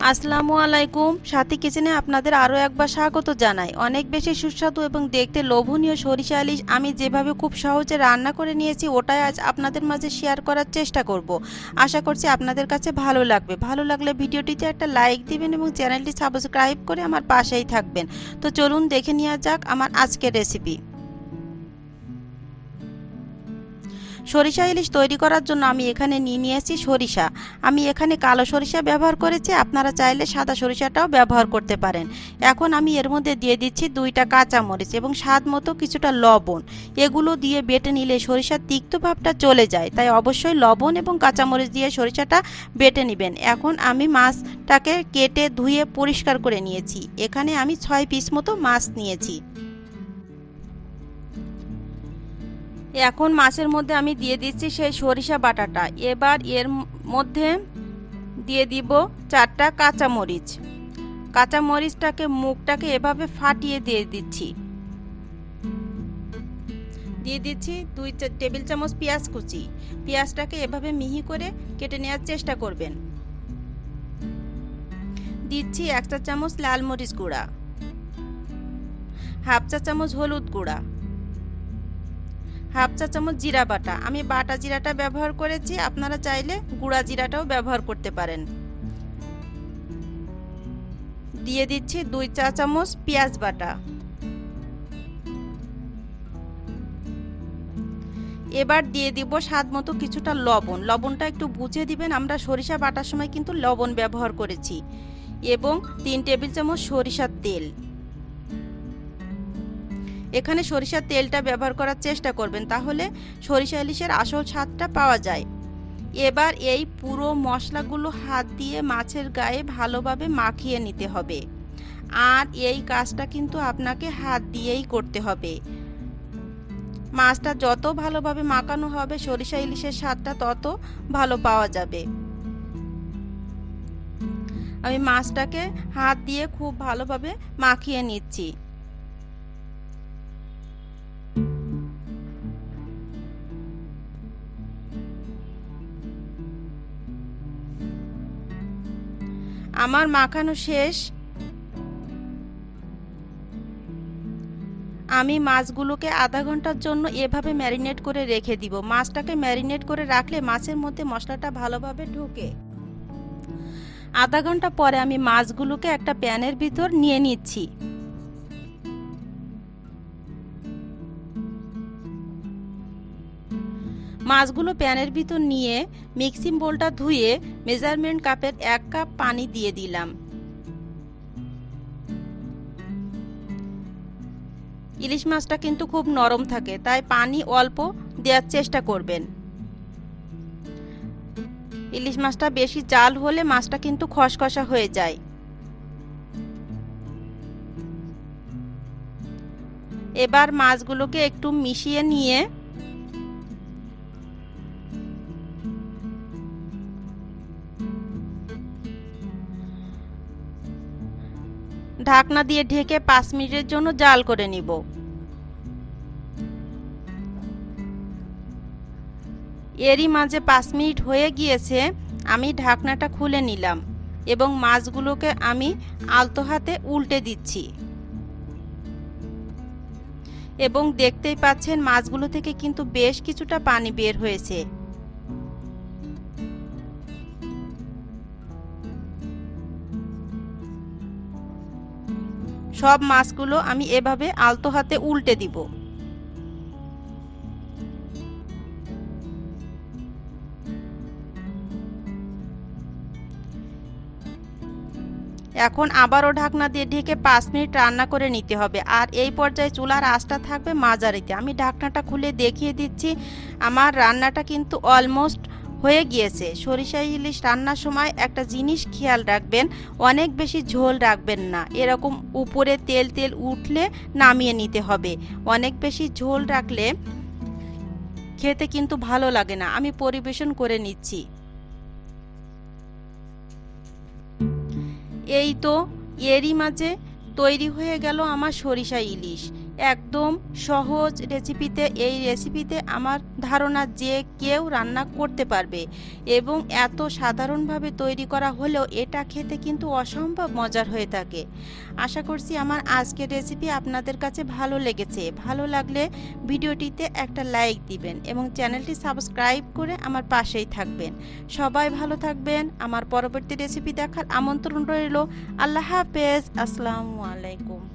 আসসালামু আলাইকুম। সাথী কিচেনে আপনাদের আরও একবার স্বাগত জানাই। অনেক বেশি সুস্বাদু এবং দেখতে লোভনীয় সরিষা ইলিশ আমি যেভাবে খুব সহজে রান্না করে নিয়েছি ওটাই আজ আপনাদের মাঝে শেয়ার করার চেষ্টা করব। আশা করছি আপনাদের কাছে ভালো লাগবে। ভালো লাগলে ভিডিওটিতে একটা লাইক দিবেন এবং চ্যানেলটি সাবস্ক্রাইব করে আমার পাশেই থাকবেন। তো চলুন দেখে নেওয়া যাক আমার আজকের রেসিপি। সরিষা ইলিশ তৈরি করার জন্য আমি এখানে নিয়েছি সরিষা। আমি এখানে কালো সরিষা ব্যবহার করেছি, আপনারা চাইলে সাদা সরিষাটাও ব্যবহার করতে পারেন। এখন আমি এর মধ্যে দিয়ে দিচ্ছি 2টা কাঁচামরিচ এবং স্বাদ মতো কিছুটা লবণ। এগুলো দিয়ে বেটে নিলে সরিষার তিক্ত ভাবটা চলে যায়, তাই অবশ্যই লবণ এবং কাঁচামরিচ দিয়ে সরিষাটা বেটে নেবেন। এখন আমি মাছটাকে কেটে ধুয়ে পরিষ্কার করে নিয়েছি। এখানে আমি 6 পিস মতো মাছ নিয়েছি। এখন মাছের মধ্যে আমি দিয়ে দিচ্ছি সেই সরিষা বাটাটা। এবার এর মধ্যে দিয়ে দিব 4টা কাঁচামরিচ। কাঁচামরিচটাকে মুখটাকে এভাবে ফাটিয়ে দিয়ে দিচ্ছি। দিয়ে দিচ্ছি 2 টেবিল চামচ পেঁয়াজ কুচি। পেঁয়াজটাকে এভাবে মিহি করে কেটে নেওয়ার চেষ্টা করবেন। দিচ্ছি 1 চা চামচ লাল মরিচ গুঁড়া, হাফ চা চামচ হলুদ গুঁড়া, হাফ চা চামচ জিরা বাটা। আমি বাটা জিরাটা ব্যবহার করেছি, আপনারা চাইলে গুঁড়া জিরাটাও ব্যবহার করতে পারেন। দিয়ে দিচ্ছি 2 চা চামচ পেঁয়াজ বাটা। এবার দিয়ে দিব স্বাদ মতো কিছুটা লবণ। লবণটা একটু বুঝে দিবেন, আমরা সরিষা বাটার সময় কিন্তু লবণ ব্যবহার করেছি। এবং 3 টেবিল চামচ সরিষার তেল। এখানে সরিষার তেলটা ব্যবহার করার চেষ্টা করবেন, তাহলে সরিষা ইলিশের আসল স্বাদটা পাওয়া যায়। এবার এই পুরো মশলাগুলো হাত দিয়ে মাছের গায়ে ভালোভাবে মাখিয়ে নিতে হবে। আর এই কাজটা কিন্তু আপনাকে হাত দিয়েই করতে হবে। মাছটা যত ভালোভাবে মাখানো হবে সরিষা ইলিশের স্বাদটা তত ভালো পাওয়া যাবে। আমি মাছটাকে হাত দিয়ে খুব ভালোভাবে মাখিয়ে নিচ্ছি। আমার মাখানো শেষ। আমি মাছগুলোকে আধা ঘন্টার জন্য এভাবে ম্যারিনেট করে রেখে দিব। মাছটাকে ম্যারিনেট করে রাখলে মাছের মধ্যে মশলাটা ভালোভাবে ঢোকে। আধা ঘন্টা পরে আমি মাছগুলোকে একটা প্যানের ভিতর নিয়ে নিচ্ছি। মাছগুলো প্যানের ভিতর নিয়ে মিক্সিং বোলটা ধুয়ে মেজারমেন্ট কাপের 1 কাপ পানি দিয়ে দিলাম। ইলিশ মাছটা কিন্তু খুব নরম থাকে, তাই পানি অল্প দেওয়ার চেষ্টা করবেন। ইলিশ মাছটা বেশি জাল হলে মাছটা কিন্তু খসখসা হয়ে যায়। এবার মাছগুলোকে একটু মিশিয়ে নিয়ে ঢাকনা দিয়ে ঢেকে 5 মিনিটের জন্য জাল করে নিব। এরই মাঝে 5 মিনিট হয়ে গিয়েছে, আমি ঢাকনাটা খুলে নিলাম এবং মাছগুলোকে আমি আলতো হাতে উল্টে দিচ্ছি। এবং দেখতেই পাচ্ছেন মাছগুলো থেকে কিন্তু বেশ কিছুটা পানি বের হয়েছে। সব মাছগুলো আমি এভাবে আলতো হাতে উল্টে দিব। এখন আবারও ঢাকনা দিয়ে ঢেকে 5 মিনিট রান্না করে নিতে হবে। আর এই পর্যায়ে চুলার আঁচটা থাকবে মাঝারিতে। আমি ঢাকনাটা খুলে দেখিয়ে দিচ্ছি, আমার রান্নাটা কিন্তু অলমোস্ট হয়ে গিয়েছে। সরিষা ইলিশ রান্নার সময় একটা জিনিস খেয়াল রাখবেন, অনেক বেশি ঝোল রাখবেন না। এরকম উপরে তেল তেল উঠলে নামিয়ে নিতে হবে। অনেক বেশি ঝোল রাখলে খেতে কিন্তু ভালো লাগে না। আমি পরিবেশন করে নিচ্ছি। এই তো এরই মাঝে তৈরি হয়ে গেল আমার সরিষা ইলিশ। একদম সহজ রেসিপিতে, এই রেসিপিতে আমার ধারণা যে কেউ রান্না করতে পারবে এবং এত সাধারণভাবে তৈরি করা হলেও এটা খেতে কিন্তু অসম্ভব মজার হয়ে থাকে। আশা করছি আমার আজকের রেসিপি আপনাদের কাছে ভালো লেগেছে। ভালো লাগলে ভিডিওটিতে একটা লাইক দিবেন এবং চ্যানেলটি সাবস্ক্রাইব করে আমার পাশেই থাকবেন। সবাই ভালো থাকবেন। আমার পরবর্তী রেসিপি দেখার আমন্ত্রণ রইল। আল্লাহ হাফেজ। আসসালামু আলাইকুম।